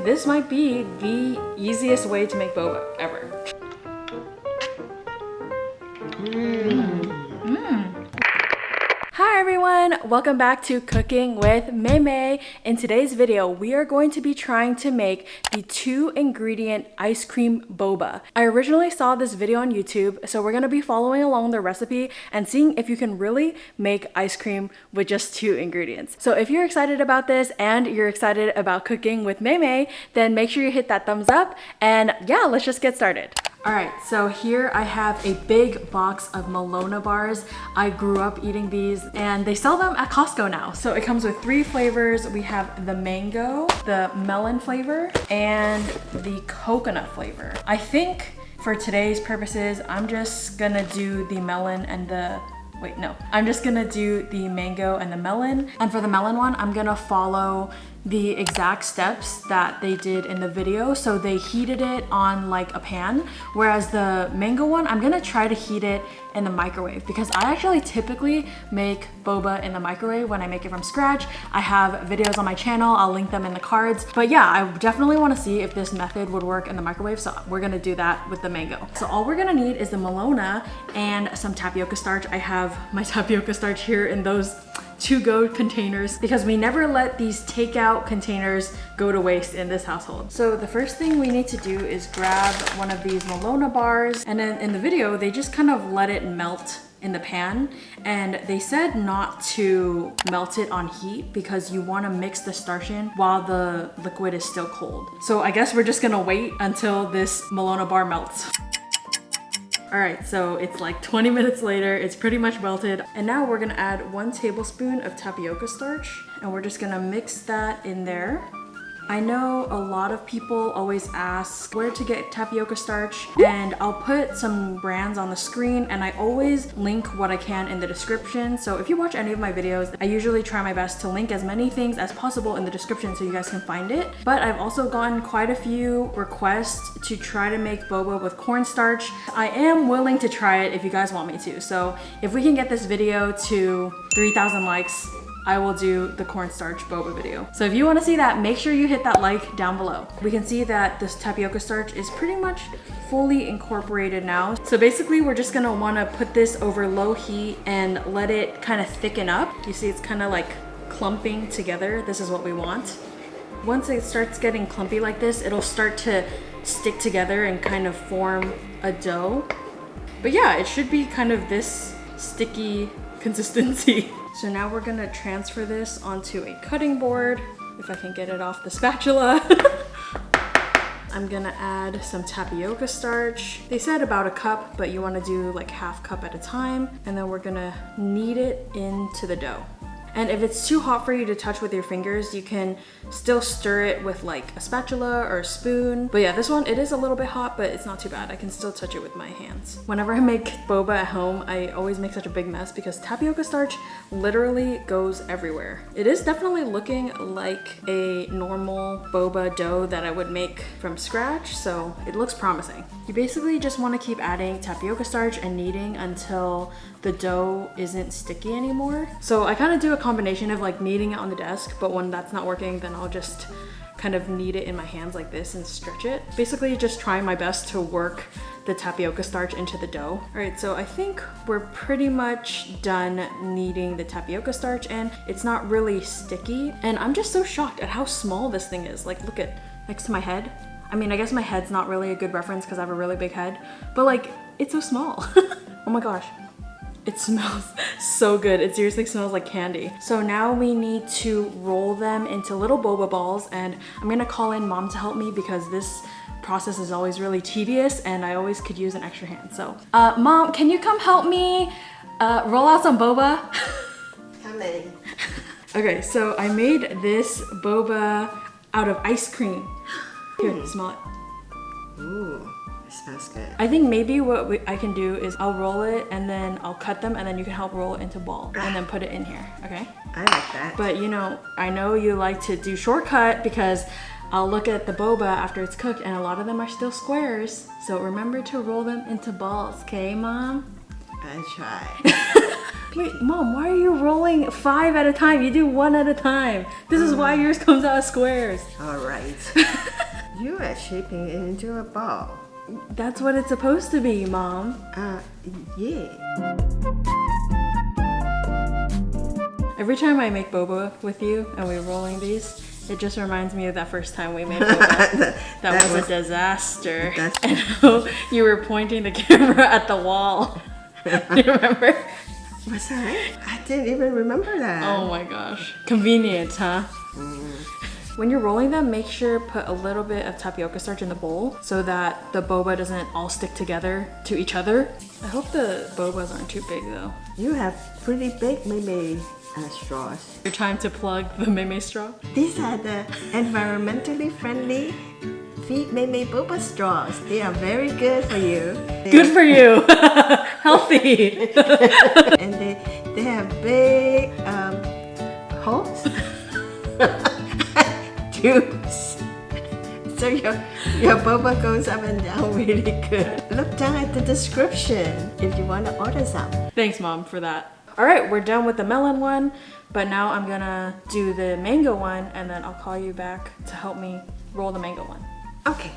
this might be the easiest way to make boba ever. Hi everyone, welcome back to Cooking with Mei. In today's video, we are going to be trying to make the 2-ingredient ice cream boba. I originally saw this video on YouTube, so we're going to be following along the recipe and seeing if you can really make ice cream with just 2 ingredients. So if you're excited about this and you're excited about cooking with Mei, then make sure you hit that thumbs up and yeah, let's just get started. Alright, so here I have a big box of Melona bars. I grew up eating these and they sell them at Costco now. So it comes with 3 flavors. We have the mango, the melon flavor, and the coconut flavor. I think for today's purposes, I'm just gonna do the melon and the I'm just gonna do the mango and the melon. And for the melon one, I'm gonna follow the exact steps that they did in the video. So they heated it on like a pan, whereas the mango one, I'm gonna try to heat it in the microwave because I actually typically make boba in the microwave when I make it from scratch. I have videos on my channel, I'll link them in the cards. But yeah, I definitely wanna see if this method would work in the microwave, so we're gonna do that with the mango. So all we're gonna need is the Melona and some tapioca starch. I have my tapioca starch here in those to-go containers because we never let these takeout containers go to waste in this household. So the first thing we need to do is grab one of these Melona bars, and then in the video they just kind of let it melt in the pan, and they said not to melt it on heat because you want to mix the starch in while the liquid is still cold. So I guess we're just gonna wait until this Melona bar melts. Alright, so it's like 20 minutes later, it's pretty much melted. And now we're gonna add 1 tablespoon of tapioca starch, and we're just gonna mix that in there. I know a lot of people always ask where to get tapioca starch, and I'll put some brands on the screen, and I always link what I can in the description. So if you watch any of my videos, I usually try my best to link as many things as possible in the description so you guys can find it. But I've also gotten quite a few requests to try to make boba with cornstarch. I am willing to try it if you guys want me to. So if we can get this video to 3,000 likes, I will do the cornstarch boba video. So if you want to see that, make sure you hit that like down below. We can see that this tapioca starch is pretty much fully incorporated now. So basically we're just gonna want to put this over low heat and let it kind of thicken up. You see it's kind of like clumping together. This is what we want. Once it starts getting clumpy like this, it'll start to stick together and kind of form a dough. But yeah, it should be kind of this sticky consistency. So now we're gonna transfer this onto a cutting board, if I can get it off the spatula. I'm gonna add some tapioca starch. They said about 1 cup, but you wanna do like 1/2 cup at a time. And then we're gonna knead it into the dough. And if it's too hot for you to touch with your fingers, you can still stir it with like a spatula or a spoon. But yeah, this one, it is a little bit hot, but it's not too bad. I can still touch it with my hands. Whenever I make boba at home, I always make such a big mess because tapioca starch literally goes everywhere. It is definitely looking like a normal boba dough that I would make from scratch, so it looks promising. You basically just want to keep adding tapioca starch and kneading until the dough isn't sticky anymore. So I kind of do a combination of like kneading it on the desk, but when that's not working, then I'll just kind of knead it in my hands like this and stretch it. Basically just trying my best to work the tapioca starch into the dough. All right, so I think we're pretty much done kneading the tapioca starch, and it's not really sticky. And I'm just so shocked at how small this thing is. Like, look at next to my head. I mean, I guess my head's not really a good reference because I have a really big head, but like, it's so small. Oh my gosh. It smells so good. It seriously smells like candy. So now we need to roll them into little boba balls, and I'm gonna call in mom to help me because this process is always really tedious and I always could use an extra hand. So, mom, can you come help me roll out some boba? Coming. Okay, so I made this boba out of ice cream. Here, smell it. Ooh. It smells good. I think maybe what I can do is I'll roll it and then I'll cut them, and then you can help roll it into ball and then put it in here, okay? I like that. But you know, I know you like to do shortcut because I'll look at the boba after it's cooked and a lot of them are still squares. So remember to roll them into balls, okay, Mom? I try. Wait, Mom, why are you rolling 5 at a time? You do 1 at a time. This is why yours comes out as squares. All right. You are shaping it into a ball. That's what it's supposed to be, Mom. Yeah. Every time I make boba with you and we're rolling these, it just reminds me of that first time we made boba. that was a disaster. And how you were pointing the camera at the wall. Do you remember? Was that? I didn't even remember that. Oh my gosh. Convenient, huh? When you're rolling them, make sure put a little bit of tapioca starch in the bowl so that the boba doesn't all stick together to each other. I hope the bobas aren't too big though. You have pretty big meme straws. Your time to plug the meme straw? These are the environmentally friendly Feed Meme Boba straws. They are very good for you. Good for you! Healthy! And they have big holes. Tubes. So your boba goes up and down really good. Look down at the description if you want to order some. Thanks, Mom, for that. All right, we're done with the melon one, but now I'm gonna do the mango one and then I'll call you back to help me roll the mango one. Okay,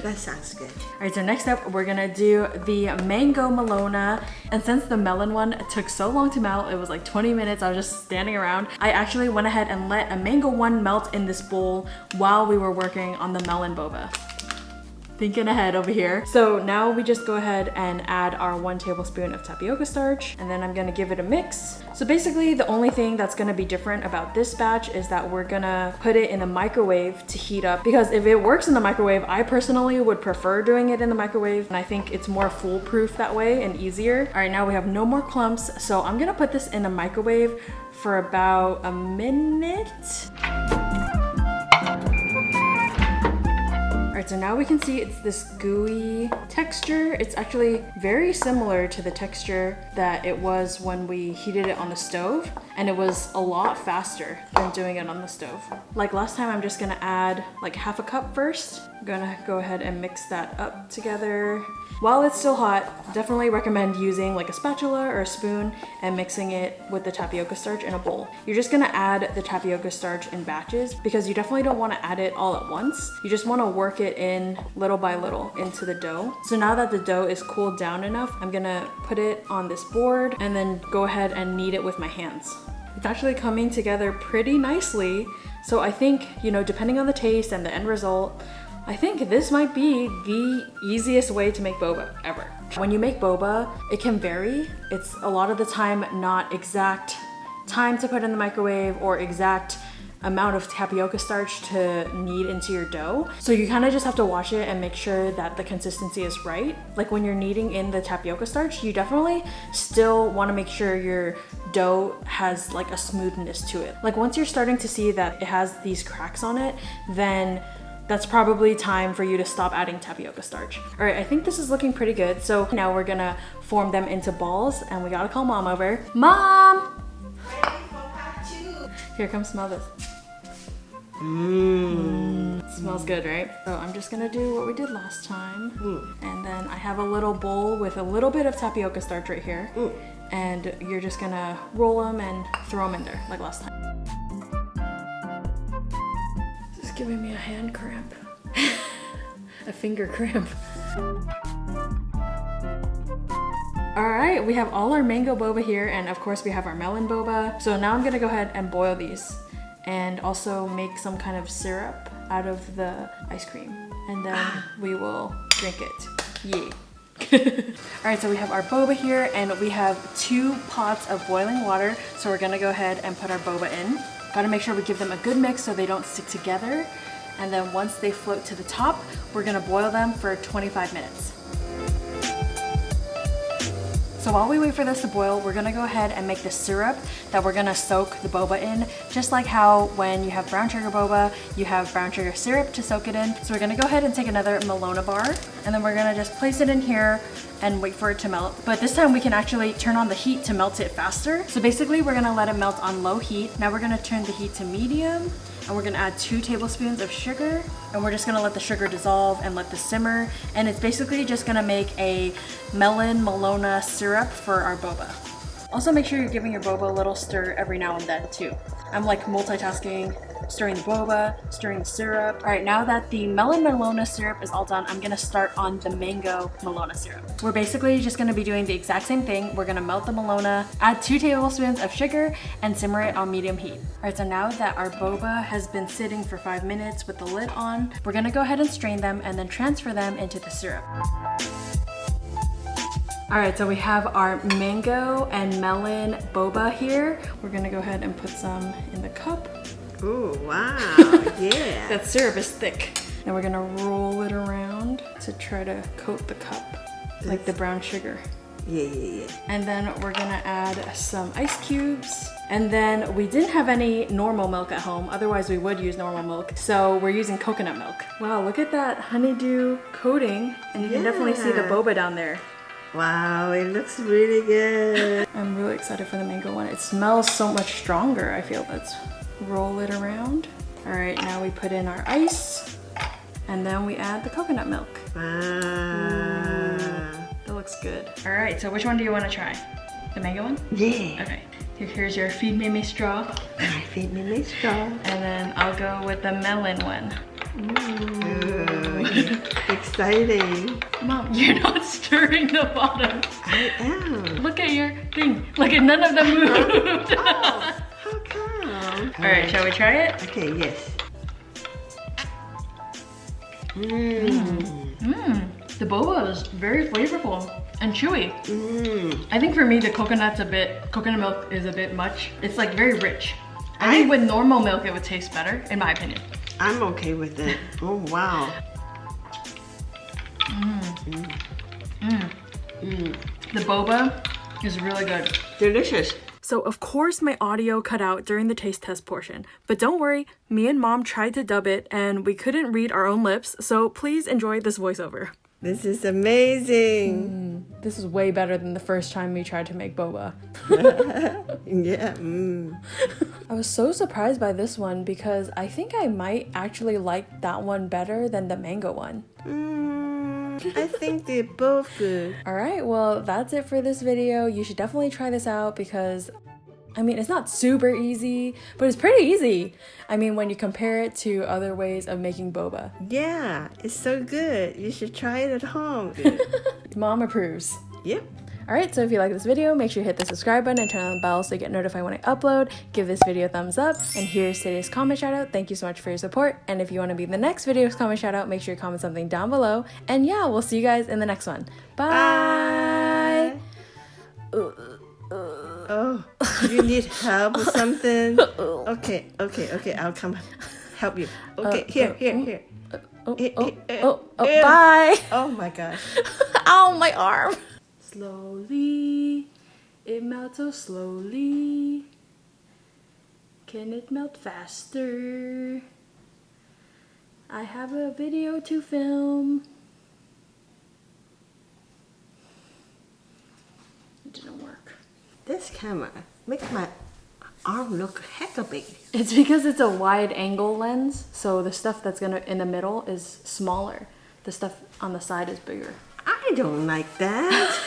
that sounds good. All right, so next up, we're gonna do the mango Melona. And since the melon one took so long to melt, it was like 20 minutes, I was just standing around. I actually went ahead and let a mango one melt in this bowl while we were working on the melon boba. Thinking ahead over here. So now we just go ahead and add our 1 tablespoon of tapioca starch, and then I'm gonna give it a mix. So basically the only thing that's gonna be different about this batch is that we're gonna put it in the microwave to heat up, because if it works in the microwave, I personally would prefer doing it in the microwave, and I think it's more foolproof that way and easier. All right, now we have no more clumps, so I'm gonna put this in the microwave for about a minute. Alright, so now we can see it's this gooey texture. It's actually very similar to the texture that it was when we heated it on the stove, and it was a lot faster than doing it on the stove. Like last time, I'm just gonna add like half a cup first. I'm gonna go ahead and mix that up together. While it's still hot, definitely recommend using like a spatula or a spoon and mixing it with the tapioca starch in a bowl. You're just gonna add the tapioca starch in batches because you definitely don't wanna add it all at once. You just wanna work it in little by little into the dough. So now that the dough is cooled down enough, I'm gonna put it on this board and then go ahead and knead it with my hands. It's actually coming together pretty nicely. So I think, you know, depending on the taste and the end result, I think this might be the easiest way to make boba ever. When you make boba, it can vary. It's a lot of the time not exact time to put in the microwave or exact amount of tapioca starch to knead into your dough. So you kind of just have to watch it and make sure that the consistency is right. Like when you're kneading in the tapioca starch, you definitely still want to make sure your dough has like a smoothness to it. Like once you're starting to see that it has these cracks on it, then that's probably time for you to stop adding tapioca starch. All right, I think this is looking pretty good. So now we're gonna form them into balls and we gotta call Mom over. Mom! Here, come smell this. Smells good, right? So I'm just gonna do what we did last time. And then I have a little bowl with a little bit of tapioca starch right here. And you're just gonna roll them and throw them in there like last time. Giving me a hand cramp. A finger cramp. All right, we have all our mango boba here, and of course we have our melon boba. So now I'm gonna go ahead and boil these and also make some kind of syrup out of the ice cream. And then we will drink it. Yay. All right, so we have our boba here and we have 2 pots of boiling water. So we're gonna go ahead and put our boba in. Gotta make sure we give them a good mix so they don't stick together. And then once they float to the top, we're gonna boil them for 25 minutes. So while we wait for this to boil, we're gonna go ahead and make the syrup that we're gonna soak the boba in, just like how when you have brown sugar boba, you have brown sugar syrup to soak it in. So we're gonna go ahead and take another Melona bar, and then we're gonna just place it in here and wait for it to melt. But this time we can actually turn on the heat to melt it faster. So basically we're gonna let it melt on low heat. Now we're gonna turn the heat to medium, and we're gonna add 2 tablespoons of sugar, and we're just gonna let the sugar dissolve and let this simmer. And it's basically just gonna make a melon Melona syrup for our boba. Also make sure you're giving your boba a little stir every now and then too. I'm like multitasking, stirring the boba, stirring the syrup. All right, now that the melon Melona syrup is all done, I'm gonna start on the mango Melona syrup. We're basically just gonna be doing the exact same thing. We're gonna melt the Melona, add 2 tablespoons of sugar, and simmer it on medium heat. All right, so now that our boba has been sitting for 5 minutes with the lid on, we're gonna go ahead and strain them and then transfer them into the syrup. All right, so we have our mango and melon boba here. We're gonna go ahead and put some in the cup. Oh, wow, yeah. That syrup is thick. And we're gonna roll it around to try to coat the cup, like the brown sugar. Yeah. And then we're gonna add some ice cubes. And then we didn't have any normal milk at home, otherwise we would use normal milk. So we're using coconut milk. Wow, look at that honeydew coating. And you can definitely see the boba down there. Wow, it looks really good. I'm really excited for the mango one. It smells so much stronger, I feel. Let's roll it around. All right, now we put in our ice and then we add the coconut milk. Wow. That looks good. All right, so which one do you want to try? The mango one? Yeah. Okay, here's your feed me straw. Feed me straw. And then I'll go with the melon one. Ooh, exciting. Mom, you're not stirring the bottom. I am. Look at your thing. Look at none of them moved. Oh, how come? All right, shall we try it? Okay, yes. The boba is very flavorful and chewy. I think for me, the coconut milk is a bit much. It's like very rich. I think with normal milk, it would taste better, in my opinion. I'm okay with it. Oh, wow. The boba is really good. Delicious. So of course my audio cut out during the taste test portion, but don't worry, me and Mom tried to dub it and we couldn't read our own lips, so please enjoy this voiceover. This is amazing. This is way better than the first time we tried to make boba. Yeah. I was so surprised by this one because I think I might actually like that one better than the mango one. I think they're both good. Alright, well that's it for this video. You should definitely try this out because, I mean, it's not super easy, but it's pretty easy. I mean, when you compare it to other ways of making boba. Yeah, it's so good. You should try it at home. Mom approves. Yep. Alright, so if you like this video, make sure you hit the subscribe button and turn on the bell so you get notified when I upload. Give this video a thumbs up. And here's today's comment shout out. Thank you so much for your support. And if you want to be in the next video's comment shout out, make sure you comment something down below. And yeah, we'll see you guys in the next one. Bye! Oh, you need help or something? Okay, I'll come help you. Okay, here. Bye! Oh my gosh. Ow, my arm! Slowly, it melts so slowly. Can it melt faster? I have a video to film. It didn't work. This camera makes my arm look hecka big. It's because it's a wide angle lens, so the stuff that's gonna in the middle is smaller. The stuff on the side is bigger. I don't like that.